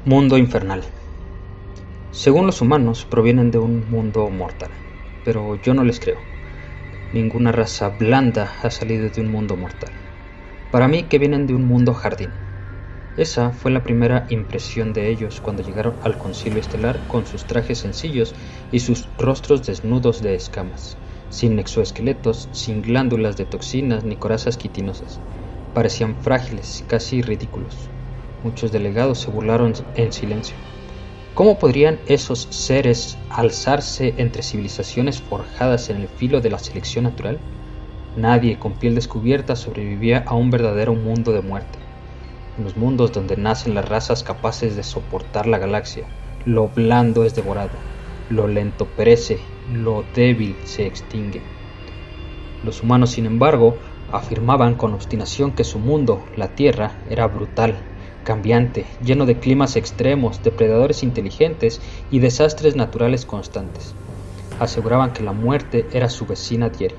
Mundo infernal. Según los humanos, provienen de un mundo mortal, pero yo no les creo. Ninguna raza blanda ha salido de un mundo mortal. Para mí que vienen de un mundo jardín. Esa fue la primera impresión de ellos cuando llegaron al concilio estelar con sus trajes sencillos y sus rostros desnudos de escamas, sin exoesqueletos, sin glándulas de toxinas ni corazas quitinosas. Parecían frágiles, casi ridículos. Muchos delegados se burlaron en silencio. ¿Cómo podrían esos seres alzarse entre civilizaciones forjadas en el filo de la selección natural? Nadie con piel descubierta sobrevivía a un verdadero mundo de muerte. En los mundos donde nacen las razas capaces de soportar la galaxia, lo blando es devorado, lo lento perece, lo débil se extingue. Los humanos, sin embargo, afirmaban con obstinación que su mundo, la Tierra, era brutal, cambiante, lleno de climas extremos, depredadores inteligentes y desastres naturales constantes. Aseguraban que la muerte era su vecina diaria,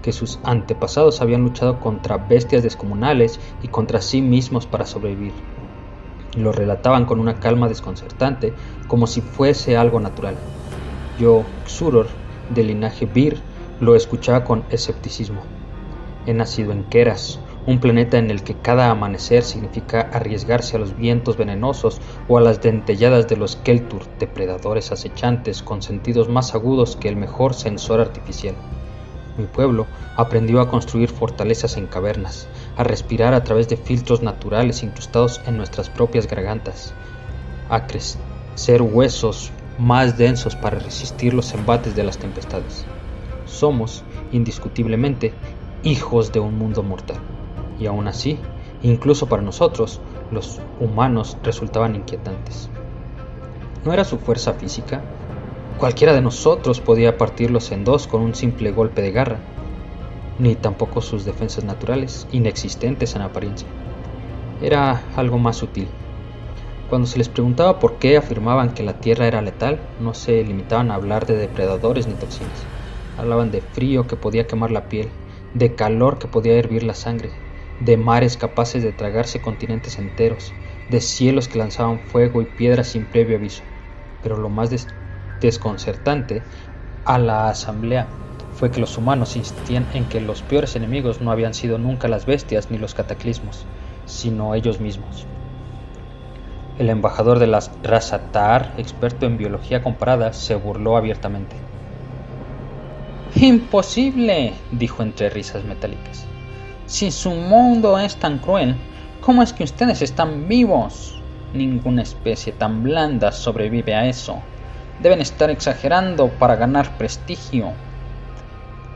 que sus antepasados habían luchado contra bestias descomunales y contra sí mismos para sobrevivir. Lo relataban con una calma desconcertante, como si fuese algo natural. Yo, Xuror, de linaje Vir, lo escuchaba con escepticismo. He nacido en Keras, un planeta en el que cada amanecer significa arriesgarse a los vientos venenosos o a las dentelladas de los Keltur, depredadores acechantes con sentidos más agudos que el mejor sensor artificial. Mi pueblo aprendió a construir fortalezas en cavernas, a respirar a través de filtros naturales incrustados en nuestras propias gargantas, a crecer huesos más densos para resistir los embates de las tempestades. Somos, indiscutiblemente, hijos de un mundo mortal. Y aún así, incluso para nosotros, los humanos resultaban inquietantes. ¿No era su fuerza física? Cualquiera de nosotros podía partirlos en dos con un simple golpe de garra, ni tampoco sus defensas naturales, inexistentes en apariencia. Era algo más sutil. Cuando se les preguntaba por qué afirmaban que la Tierra era letal, no se limitaban a hablar de depredadores ni toxinas. Hablaban de frío que podía quemar la piel, de calor que podía hervir la sangre, de mares capaces de tragarse continentes enteros, de cielos que lanzaban fuego y piedras sin previo aviso. Pero lo más desconcertante a la asamblea fue que los humanos insistían en que los peores enemigos no habían sido nunca las bestias ni los cataclismos, sino ellos mismos. El embajador de la raza Taar, experto en biología comparada, se burló abiertamente. «¡Imposible!», dijo entre risas metálicas. «Si su mundo es tan cruel, ¿cómo es que ustedes están vivos? Ninguna especie tan blanda sobrevive a eso. Deben estar exagerando para ganar prestigio».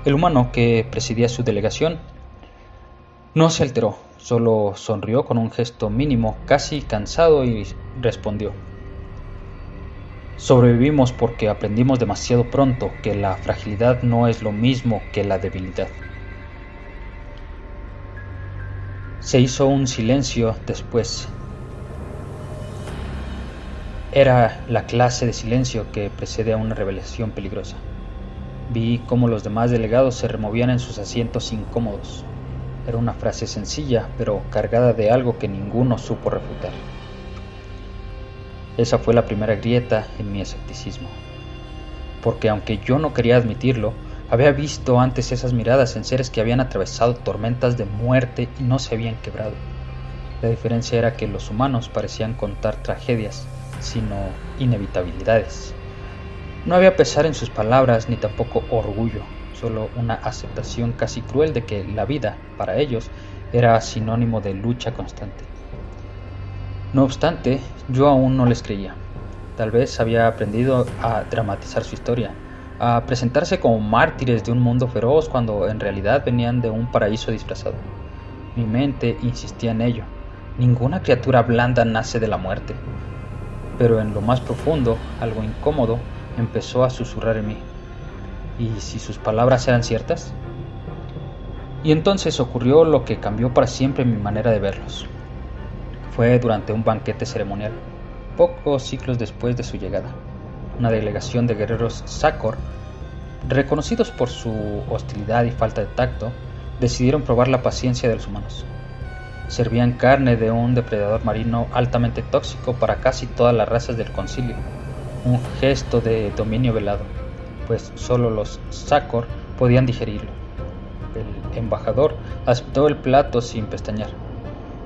El humano que presidía su delegación no se alteró, solo sonrió con un gesto mínimo, casi cansado, y respondió. «Sobrevivimos porque aprendimos demasiado pronto que la fragilidad no es lo mismo que la debilidad». Se hizo un silencio después. Era la clase de silencio que precede a una revelación peligrosa. Vi cómo los demás delegados se removían en sus asientos incómodos. Era una frase sencilla, pero cargada de algo que ninguno supo refutar. Esa fue la primera grieta en mi escepticismo. Porque aunque yo no quería admitirlo, había visto antes esas miradas en seres que habían atravesado tormentas de muerte y no se habían quebrado. La diferencia era que los humanos parecían contar tragedias, sino inevitabilidades. No había pesar en sus palabras ni tampoco orgullo, solo una aceptación casi cruel de que la vida, para ellos, era sinónimo de lucha constante. No obstante, yo aún no les creía. Tal vez había aprendido a dramatizar su historia, a presentarse como mártires de un mundo feroz cuando en realidad venían de un paraíso disfrazado. Mi mente insistía en ello. Ninguna criatura blanda nace de la muerte. Pero en lo más profundo, algo incómodo empezó a susurrar en mí. ¿Y si sus palabras eran ciertas? Y entonces ocurrió lo que cambió para siempre mi manera de verlos. Fue durante un banquete ceremonial, pocos siglos después de su llegada. Una delegación de guerreros Xacor, reconocidos por su hostilidad y falta de tacto, decidieron probar la paciencia de los humanos. Servían carne de un depredador marino altamente tóxico para casi todas las razas del concilio, un gesto de dominio velado, pues solo los Sakor podían digerirlo. El embajador aceptó el plato sin pestañear.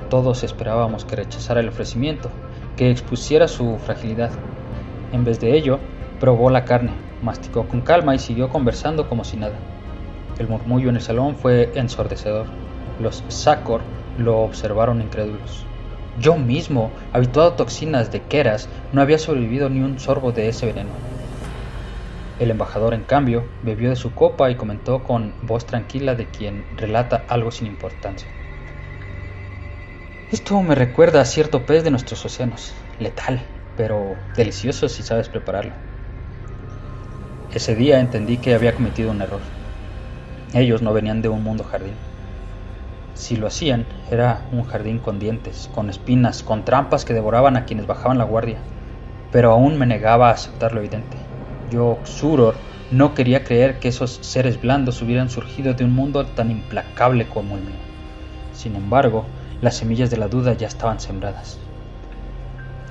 Todos esperábamos que rechazara el ofrecimiento, que expusiera su fragilidad. En vez de ello, probó la carne, masticó con calma y siguió conversando como si nada. El murmullo en el salón fue ensordecedor. Los Sakor lo observaron incrédulos. Yo mismo, habituado a toxinas de Keras, no había sobrevivido ni un sorbo de ese veneno. El embajador, en cambio, bebió de su copa y comentó con voz tranquila de quien relata algo sin importancia. Esto me recuerda a cierto pez de nuestros océanos, letal, pero delicioso si sabes prepararlo. Ese día entendí que había cometido un error. Ellos no venían de un mundo jardín. Si lo hacían, era un jardín con dientes, con espinas, con trampas que devoraban a quienes bajaban la guardia. Pero aún me negaba a aceptar lo evidente. Yo, Xuror, no quería creer que esos seres blandos hubieran surgido de un mundo tan implacable como el mío. Sin embargo, las semillas de la duda ya estaban sembradas.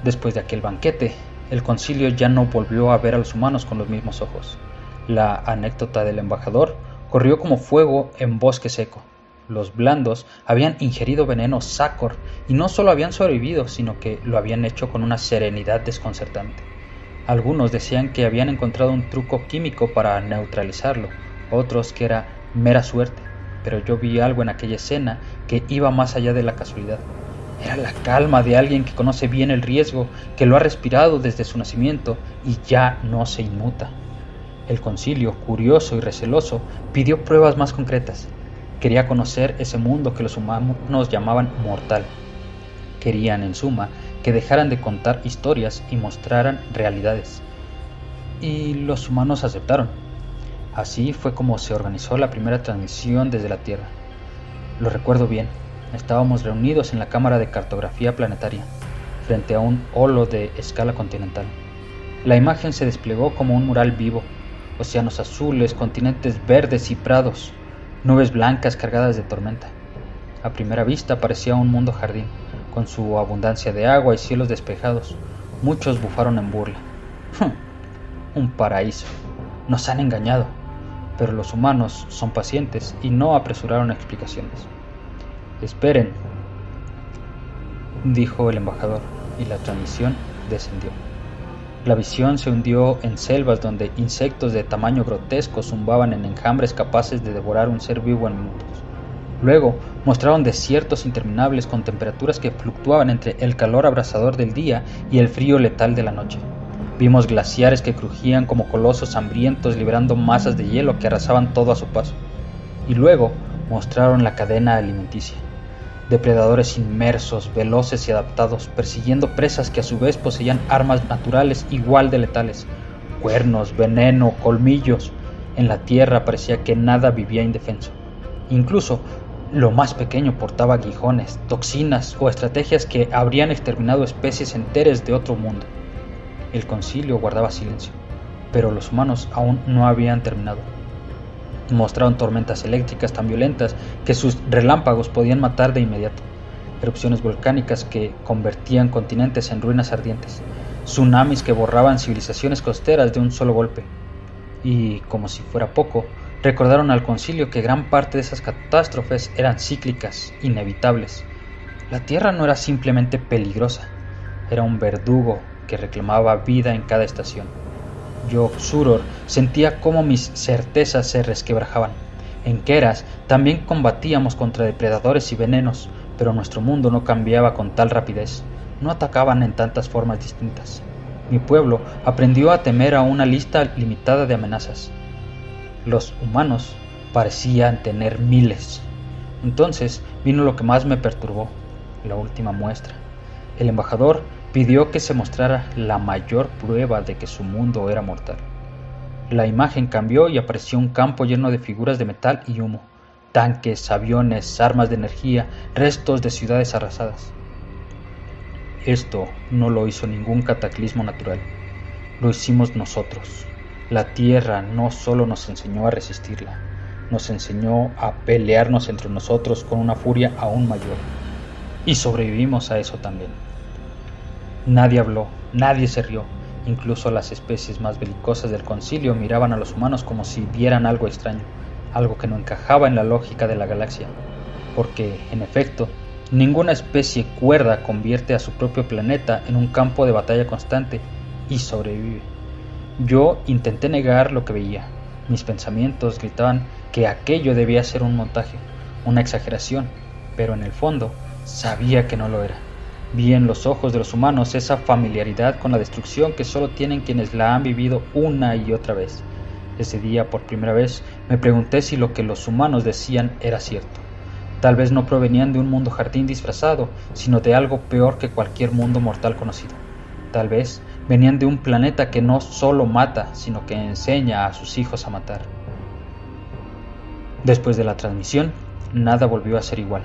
Después de aquel banquete, el concilio ya no volvió a ver a los humanos con los mismos ojos. La anécdota del embajador corrió como fuego en bosque seco. Los blandos habían ingerido veneno Sakor y no solo habían sobrevivido, sino que lo habían hecho con una serenidad desconcertante. Algunos decían que habían encontrado un truco químico para neutralizarlo, otros que era mera suerte, pero yo vi algo en aquella escena que iba más allá de la casualidad. Era la calma de alguien que conoce bien el riesgo, que lo ha respirado desde su nacimiento y ya no se inmuta. El concilio, curioso y receloso, pidió pruebas más concretas. Quería conocer ese mundo que los humanos llamaban mortal. Querían, en suma, que dejaran de contar historias y mostraran realidades. Y los humanos aceptaron. Así fue como se organizó la primera transmisión desde la Tierra. Lo recuerdo bien. Estábamos reunidos en la Cámara de Cartografía Planetaria, frente a un holo de escala continental. La imagen se desplegó como un mural vivo. Océanos azules, continentes verdes y prados. Nubes blancas cargadas de tormenta. A primera vista parecía un mundo jardín, con su abundancia de agua y cielos despejados. Muchos bufaron en burla. Un paraíso. Nos han engañado. Pero los humanos son pacientes y no apresuraron explicaciones. Esperen, dijo el embajador, y la transmisión descendió. La visión se hundió en selvas donde insectos de tamaño grotesco zumbaban en enjambres capaces de devorar un ser vivo en minutos. Luego mostraron desiertos interminables con temperaturas que fluctuaban entre el calor abrasador del día y el frío letal de la noche. Vimos glaciares que crujían como colosos hambrientos liberando masas de hielo que arrasaban todo a su paso. Y luego mostraron la cadena alimenticia. Depredadores inmersos, veloces y adaptados, persiguiendo presas que a su vez poseían armas naturales igual de letales. Cuernos, veneno, colmillos. En la tierra parecía que nada vivía indefenso. Incluso lo más pequeño portaba aguijones, toxinas o estrategias que habrían exterminado especies enteras de otro mundo. El concilio guardaba silencio, pero los humanos aún no habían terminado. Mostraron tormentas eléctricas tan violentas que sus relámpagos podían matar de inmediato, erupciones volcánicas que convertían continentes en ruinas ardientes, tsunamis que borraban civilizaciones costeras de un solo golpe. Y, como si fuera poco, recordaron al concilio que gran parte de esas catástrofes eran cíclicas, inevitables. La Tierra no era simplemente peligrosa, era un verdugo que reclamaba vida en cada estación. Yo, Xuror, sentía cómo mis certezas se resquebrajaban. En Keras también combatíamos contra depredadores y venenos, pero nuestro mundo no cambiaba con tal rapidez. No atacaban en tantas formas distintas. Mi pueblo aprendió a temer a una lista limitada de amenazas. Los humanos parecían tener miles. Entonces vino lo que más me perturbó, la última muestra. El embajador pidió que se mostrara la mayor prueba de que su mundo era mortal. La imagen cambió y apareció un campo lleno de figuras de metal y humo, tanques, aviones, armas de energía, restos de ciudades arrasadas. Esto no lo hizo ningún cataclismo natural, lo hicimos nosotros. La Tierra no solo nos enseñó a resistirla, nos enseñó a pelearnos entre nosotros con una furia aún mayor. y sobrevivimos a eso también. Nadie habló, nadie se rió. Incluso las especies más belicosas del concilio miraban a los humanos como si vieran algo extraño, algo que no encajaba en la lógica de la galaxia. Porque, en efecto, ninguna especie cuerda convierte a su propio planeta en un campo de batalla constante y sobrevive. Yo intenté negar lo que veía. Mis pensamientos gritaban que aquello debía ser un montaje, una exageración, pero en el fondo sabía que no lo era. Vi en los ojos de los humanos esa familiaridad con la destrucción que solo tienen quienes la han vivido una y otra vez. Ese día, por primera vez, me pregunté si lo que los humanos decían era cierto. Tal vez no provenían de un mundo jardín disfrazado, sino de algo peor que cualquier mundo mortal conocido. Tal vez venían de un planeta que no solo mata, sino que enseña a sus hijos a matar. Después de la transmisión, nada volvió a ser igual.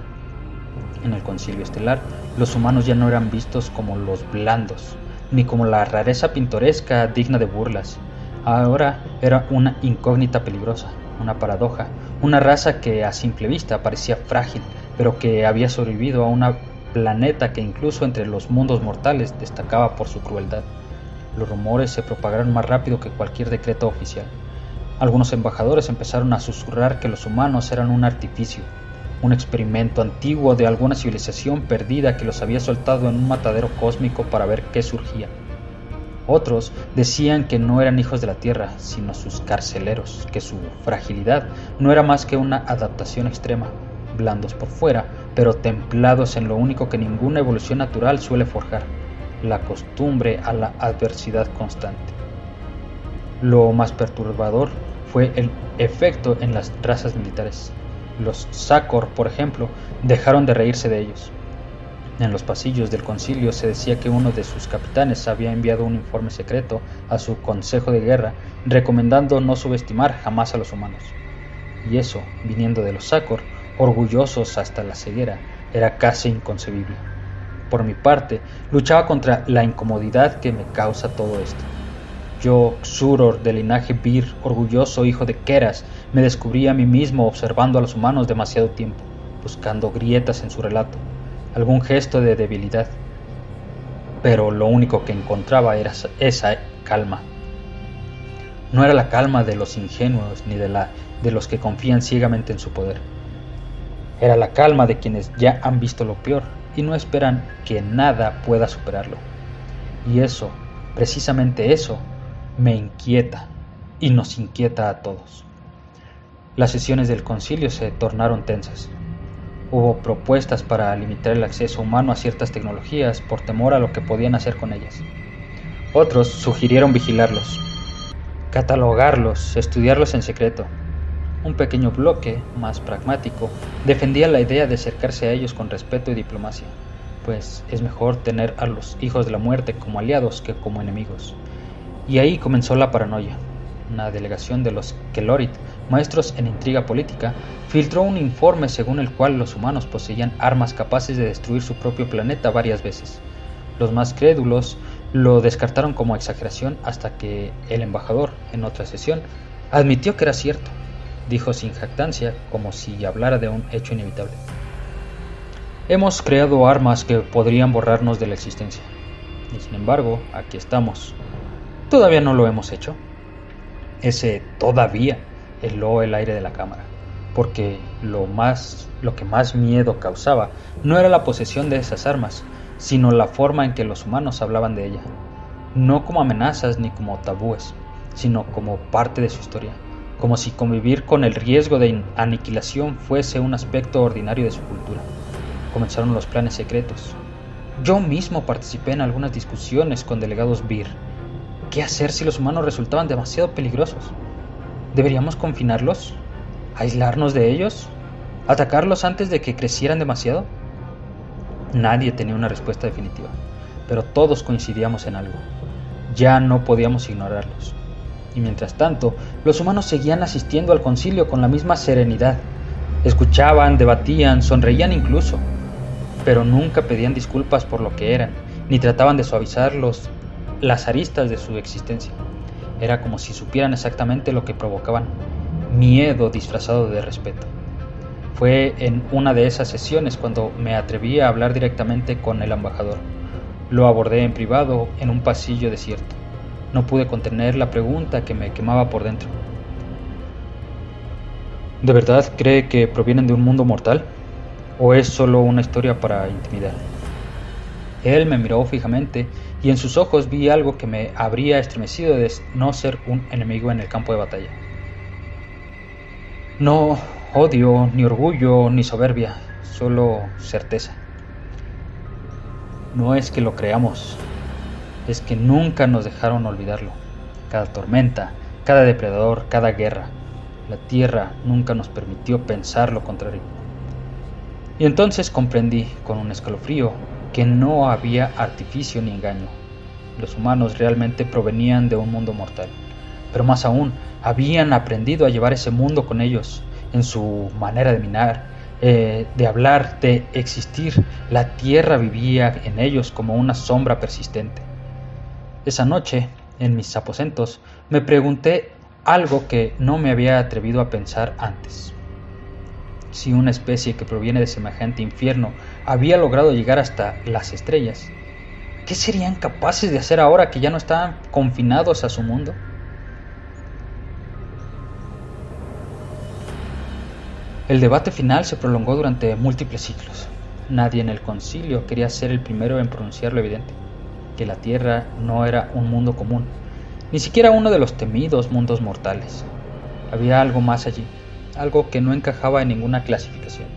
En el concilio estelar, los humanos ya no eran vistos como los blandos, ni como la rareza pintoresca digna de burlas. Ahora era una incógnita peligrosa, una paradoja, una raza que a simple vista parecía frágil, pero que había sobrevivido a un planeta que incluso entre los mundos mortales destacaba por su crueldad. Los rumores se propagaron más rápido que cualquier decreto oficial. Algunos embajadores empezaron a susurrar que los humanos eran un artificio, un experimento antiguo de alguna civilización perdida que los había soltado en un matadero cósmico para ver qué surgía. Otros decían que no eran hijos de la Tierra, sino sus carceleros, que su fragilidad no era más que una adaptación extrema, blandos por fuera, pero templados en lo único que ninguna evolución natural suele forjar, la costumbre a la adversidad constante. Lo más perturbador fue el efecto en las razas militares. Los Sakor, por ejemplo, dejaron de reírse de ellos. En los pasillos del concilio se decía que uno de sus capitanes había enviado un informe secreto a su consejo de guerra recomendando no subestimar jamás a los humanos. Y eso, viniendo de los Sakor, orgullosos hasta la ceguera, era casi inconcebible. Por mi parte, luchaba contra la incomodidad que me causa todo esto. Yo, Xuror, de linaje Vir, orgulloso hijo de Keras, me descubrí a mí mismo observando a los humanos demasiado tiempo, buscando grietas en su relato, algún gesto de debilidad. Pero lo único que encontraba era esa calma. No era la calma de los ingenuos ni de los que confían ciegamente en su poder. Era la calma de quienes ya han visto lo peor y no esperan que nada pueda superarlo. Y eso, precisamente eso, me inquieta y nos inquieta a todos. Las sesiones del concilio se tornaron tensas. Hubo propuestas para limitar el acceso humano a ciertas tecnologías por temor a lo que podían hacer con ellas. Otros sugirieron vigilarlos, catalogarlos, estudiarlos en secreto. Un pequeño bloque, más pragmático, defendía la idea de acercarse a ellos con respeto y diplomacia, pues es mejor tener a los hijos de la muerte como aliados que como enemigos. Y ahí comenzó la paranoia. Una delegación de los Kelorit, maestros en intriga política, filtró un informe según el cual los humanos poseían armas capaces de destruir su propio planeta varias veces. Los más crédulos lo descartaron como exageración hasta que el embajador, en otra sesión, admitió que era cierto. Dijo sin jactancia, como si hablara de un hecho inevitable: hemos creado armas que podrían borrarnos de la existencia. Y sin embargo, aquí estamos. Todavía no lo hemos hecho. Ese todavía heló el aire de la cámara, porque lo que más miedo causaba no era la posesión de esas armas, sino la forma en que los humanos hablaban de ella, no como amenazas ni como tabúes, sino como parte de su historia, como si convivir con el riesgo de aniquilación fuese un aspecto ordinario de su cultura. Comenzaron los planes secretos. Yo mismo participé en algunas discusiones con delegados Vir. ¿Qué hacer si los humanos resultaban demasiado peligrosos? ¿Deberíamos confinarlos? ¿Aislarnos de ellos? ¿Atacarlos antes de que crecieran demasiado? Nadie tenía una respuesta definitiva, pero todos coincidíamos en algo. Ya no podíamos ignorarlos. Y mientras tanto, los humanos seguían asistiendo al concilio con la misma serenidad. Escuchaban, debatían, sonreían incluso, pero nunca pedían disculpas por lo que eran, ni trataban de suavizar las aristas de su existencia. Era como si supieran exactamente lo que provocaban, miedo disfrazado de respeto. Fue en una de esas sesiones cuando me atreví a hablar directamente con el embajador. Lo abordé en privado en un pasillo desierto. No pude contener la pregunta que me quemaba por dentro. ¿De verdad cree que provienen de un mundo mortal? ¿O es solo una historia para intimidar? Él me miró fijamente y en sus ojos vi algo que me habría estremecido de no ser un enemigo en el campo de batalla. No odio, ni orgullo, ni soberbia, solo certeza. No es que lo creamos, es que nunca nos dejaron olvidarlo. Cada tormenta, cada depredador, cada guerra, la tierra nunca nos permitió pensar lo contrario. Y entonces comprendí, con un escalofrío, que no había artificio ni engaño. Los humanos realmente provenían de un mundo mortal, pero más aún, habían aprendido a llevar ese mundo con ellos, en su manera de minar, de hablar, de existir. La tierra vivía en ellos como una sombra persistente. Esa noche, en mis aposentos, me pregunté algo que no me había atrevido a pensar antes. Si una especie que proviene de semejante infierno había logrado llegar hasta las estrellas, ¿qué serían capaces de hacer ahora que ya no estaban confinados a su mundo? El debate final se prolongó durante múltiples siglos. Nadie en el concilio quería ser el primero en pronunciar lo evidente, que la Tierra no era un mundo común, ni siquiera uno de los temidos mundos mortales. Había algo más allí, algo que no encajaba en ninguna clasificación.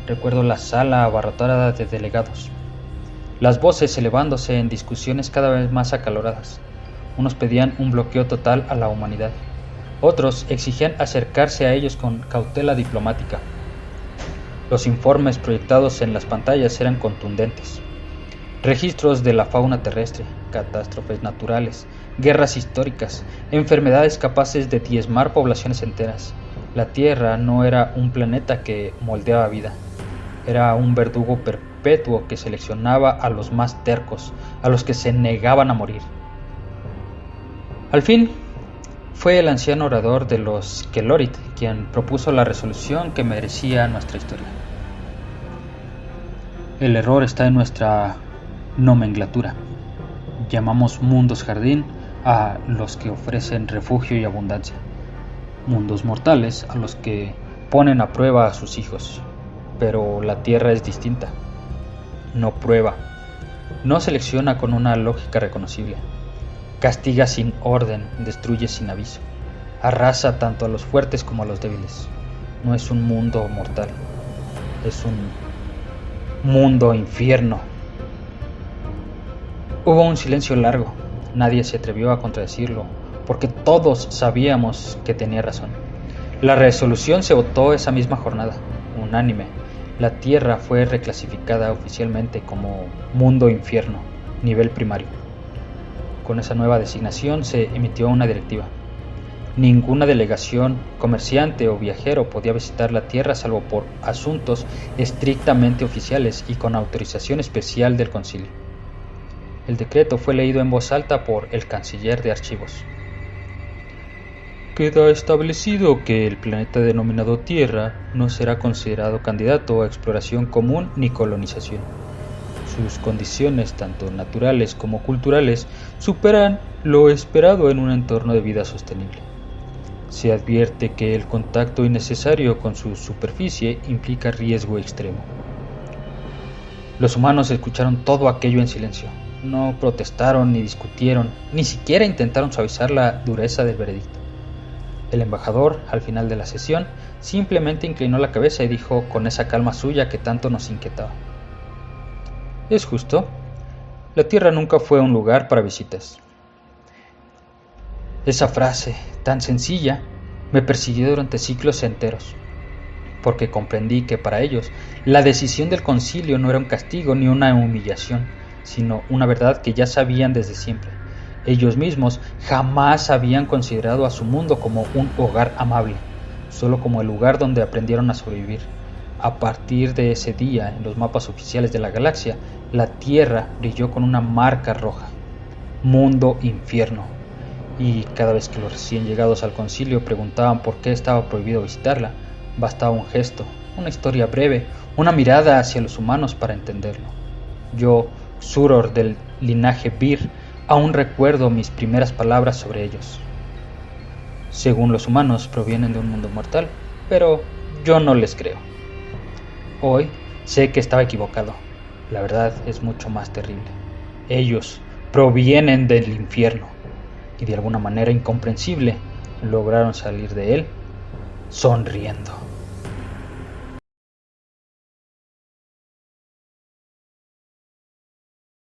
Recuerdo la sala abarrotada de delegados, las voces elevándose en discusiones cada vez más acaloradas. Unos pedían un bloqueo total a la humanidad. Otros exigían acercarse a ellos con cautela diplomática. Los informes proyectados en las pantallas eran contundentes. Registros de la fauna terrestre, catástrofes naturales, guerras históricas, enfermedades capaces de diezmar poblaciones enteras. La Tierra no era un planeta que moldeaba vida. Era un verdugo perpetuo que seleccionaba a los más tercos, a los que se negaban a morir. Al fin, fue el anciano orador de los Kelorit quien propuso la resolución que merecía nuestra historia. El error está en nuestra nomenclatura. Llamamos mundos jardín a los que ofrecen refugio y abundancia, mundos mortales a los que ponen a prueba a sus hijos. Pero la Tierra es distinta. No prueba, no selecciona con una lógica reconocible. Castiga sin orden, destruye sin aviso. Arrasa tanto a los fuertes como a los débiles. No es un mundo mortal, es un mundo infierno. Hubo un silencio largo. Nadie se atrevió a contradecirlo, porque todos sabíamos que tenía razón. La resolución se votó esa misma jornada, unánime. La Tierra fue reclasificada oficialmente como mundo infierno, nivel primario. Con esa nueva designación se emitió una directiva. Ninguna delegación, comerciante o viajero podía visitar la Tierra salvo por asuntos estrictamente oficiales y con autorización especial del concilio. El decreto fue leído en voz alta por el canciller de archivos. Queda establecido que el planeta denominado Tierra no será considerado candidato a exploración común ni colonización. Sus condiciones, tanto naturales como culturales, superan lo esperado en un entorno de vida sostenible. Se advierte que el contacto innecesario con su superficie implica riesgo extremo. Los humanos escucharon todo aquello en silencio. No protestaron ni discutieron, ni siquiera intentaron suavizar la dureza del veredicto. El embajador, al final de la sesión, simplemente inclinó la cabeza y dijo con esa calma suya que tanto nos inquietaba: es justo. La Tierra nunca fue un lugar para visitas. Esa frase, tan sencilla, me persiguió durante siglos enteros, porque comprendí que para ellos la decisión del concilio no era un castigo ni una humillación, sino una verdad que ya sabían desde siempre. Ellos mismos jamás habían considerado a su mundo como un hogar amable, solo como el lugar donde aprendieron a sobrevivir. A partir de ese día, en los mapas oficiales de la galaxia, la Tierra brilló con una marca roja: mundo infierno. Y cada vez que los recién llegados al concilio preguntaban por qué estaba prohibido visitarla, bastaba un gesto una historia breve, una mirada hacia los humanos para entenderlo. Yo, Suror del linaje Bir, aún recuerdo mis primeras palabras sobre ellos. Según los humanos, provienen de un mundo mortal, pero yo no les creo. Hoy sé que estaba equivocado. La verdad es mucho más terrible. Ellos provienen del infierno y de alguna manera incomprensible lograron salir de él sonriendo.